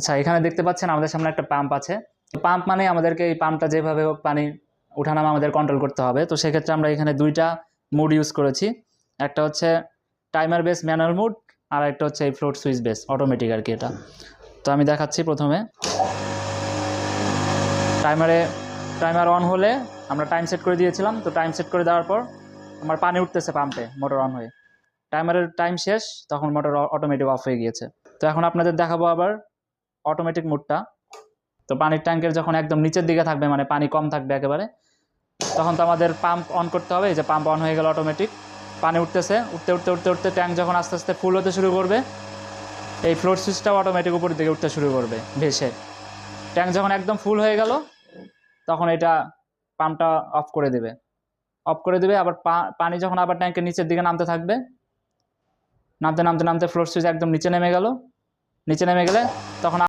আচ্ছা, এখানে দেখতে পাচ্ছেন আমাদের সামনে একটা পাম্প আছে। পাম্প মানে আমাদেরকে এই পাম্পটা যেভাবে হোক পানি উঠানামা আমাদের কন্ট্রোল করতে হবে। তো সেক্ষেত্রে আমরা এখানে দুইটা মুড ইউজ করেছি। একটা হচ্ছে টাইমার বেস ম্যানুয়াল মুড, আর একটা হচ্ছে এই ফ্লোট সুইচ বেস অটোমেটিক আর কি। এটা তো আমি দেখাচ্ছি। প্রথমে টাইমার অন হলে আমরা টাইম সেট করে দিয়েছিলাম। তো টাইম সেট করে দেওয়ার পর আমার পানি উঠতেছে পাম্পে, মোটর অন হয়ে। টাইমারের টাইম শেষ, তখন মোটর অটোমেটিক অফ হয়ে গিয়েছে। তো এখন আপনাদের দেখাবো আবার অটোমেটিক মুডটা। তো পানির ট্যাঙ্কের যখন একদম নিচের দিকে থাকবে, মানে পানি কম থাকবে একেবারে, তখন তো আমাদের পাম্প অন করতে হবে। এই যে পাম্প অন হয়ে গেল, অটোমেটিক পানি উঠতেছে। উঠতে উঠতে উঠতে উঠতে ট্যাঙ্ক যখন আস্তে আস্তে ফুল হতে শুরু করবে, এই ফ্লোট সুইচটাও অটোমেটিক উপরের দিকে উঠতে শুরু করবে ভেসে। ট্যাঙ্ক যখন একদম ফুল হয়ে গেল, তখন এটা পাম্পটা অফ করে দেবে। আবার পানি যখন আবার ট্যাঙ্কের নিচের দিকে নামতে থাকবে, নামতে নামতে নামতে ফ্লোট সুইচ একদম নিচে নেমে গেল। নিচে নেমে গেলে তখন